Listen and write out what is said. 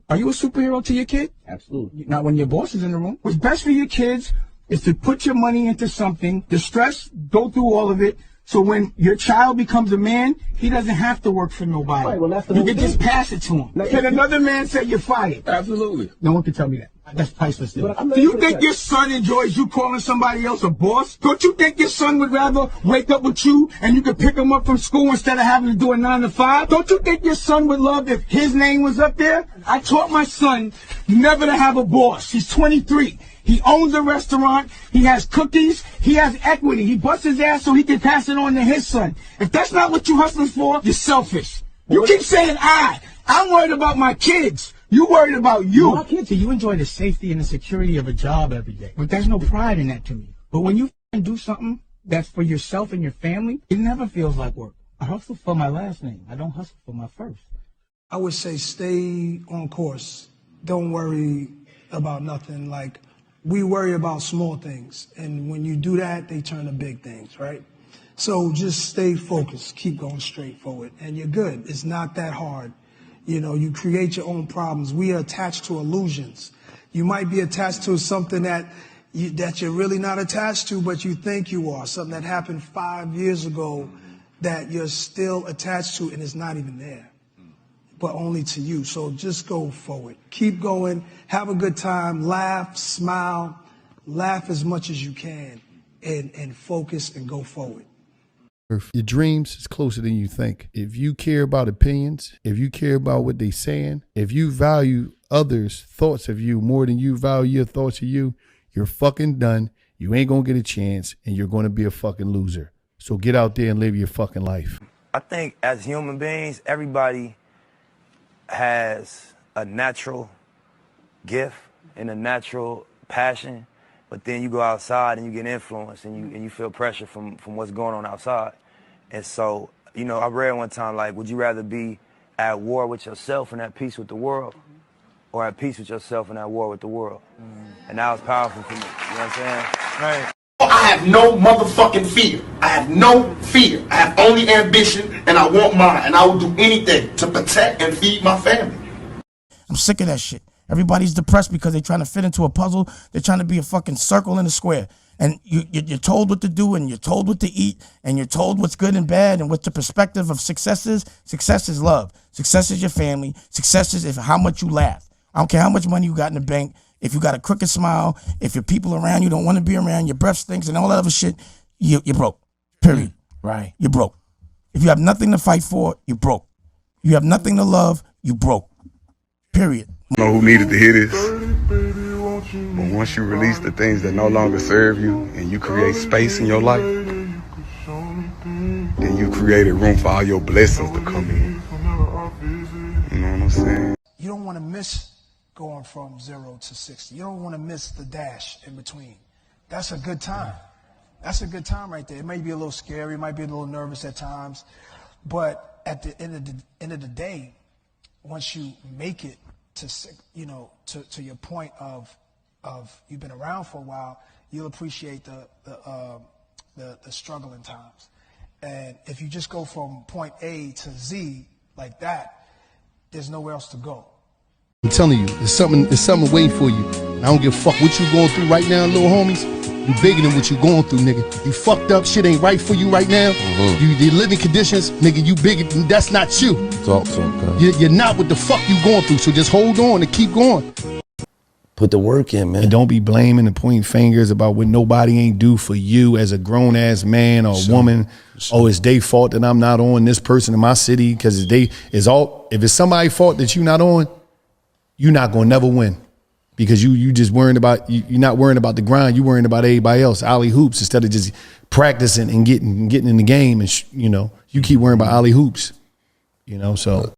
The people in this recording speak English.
Are you a superhero to your kid? Absolutely. Not when your boss is in the room. What's best for your kids is to put your money into something, the stress, go through all of it, so when your child becomes a man, he doesn't have to work for nobody. Right, well, that's the you whole can thing. just pass it to him. Can another man say you're fired? Absolutely. No one can tell me that. That's priceless. But I'm Do not you gonna think say- your son enjoys you calling somebody else a boss? Don't you think your son would rather wake up with you and you could pick him up from school instead of having to do a 9 to 5? Don't you think your son would love if his name was up there? I taught my son never to have a boss. He's 23. He owns a restaurant. He has cookies. He has equity. He busts his ass so he can pass it on to his son. If that's not what you're hustling for, you're selfish. You keep saying I'm worried about my kids. You worried about you. My kids. So you enjoy the safety and the security of a job every day. But there's no pride in that to me. But when you do something that's for yourself and your family, it never feels like work. I hustle for my last name. I don't hustle for my first. I would say stay on course. Don't worry about nothing. Like, we worry about small things. And when you do that, they turn to big things, right? So just stay focused. Keep going straight forward. And you're good. It's not that hard. You know, you create your own problems. We are attached to illusions. You might be attached to something that you're really not attached to, but you think you are. Something that happened 5 years ago that you're still attached to and it's not even there, but only to you. So just go forward. Keep going. Have a good time. Laugh, smile, laugh as much as you can, and focus and go forward. Your dreams is closer than you think. If you care about opinions, if you care about what they saying, if you value others' thoughts of you more than you value your thoughts of you, you're fucking done. You ain't gonna get a chance and you're gonna be a fucking loser. So get out there and live your fucking life. I think as human beings, everybody has a natural gift and a natural passion, but then you go outside and you get influenced and you feel pressure from what's going on outside. And so, you know, I read one time, like, would you rather be at war with yourself and at peace with the world, or at peace with yourself and at war with the world? And that was powerful for me, you know what I'm saying? Right. I have no motherfucking fear. I have no fear. I have only ambition, and I want mine, and I will do anything to protect and feed my family. I'm sick of that shit. Everybody's depressed because they're trying to fit into a puzzle. They're trying to be a fucking circle in a square. And you're told what to do, and you're told what to eat, and you're told what's good and bad, and what the perspective of success is. Success is love. Success is your family. Success is how much you laugh. I don't care how much money you got in the bank. If you got a crooked smile, if your people around you don't want to be around, your breath stinks and all that other shit, you're broke. Period. Right. You're broke. If you have nothing to fight for, you're broke. You have nothing to love, you broke. Period. I don't know who needed to hear this, but once you release the things that no longer serve you and you create space in your life, then you created room for all your blessings to come in. You know what I'm saying? You don't want to miss going from 0 to 60. You don't want to miss the dash in between. That's a good time. That's a good time right there. It may be a little scary, it might be a little nervous at times, but at the end of the day, once you make it to, you know, to your point of you've been around for a while, you'll appreciate the struggling times. And if you just go from point A to Z like that, there's nowhere else to go. I'm telling you, there's something waiting for you. I don't give a fuck what you going through right now, little homies. You bigger than what you going through, nigga. You fucked up, shit ain't right for you right now. The living conditions, nigga, you bigger, that's not you. Talk, You're not what the fuck you going through, so just hold on and keep going. Put the work in, man. And don't be blaming and pointing fingers about what nobody ain't do for you as a grown-ass man or woman. Oh, it's their fault that I'm not on this person in my city, because if it's somebody's fault that you not on, you're not gonna never win, because you just worrying about you're not worrying about the grind. You worrying about everybody else, alley hoops, instead of just practicing and getting in the game. And you know, you keep worrying about alley hoops. You know, so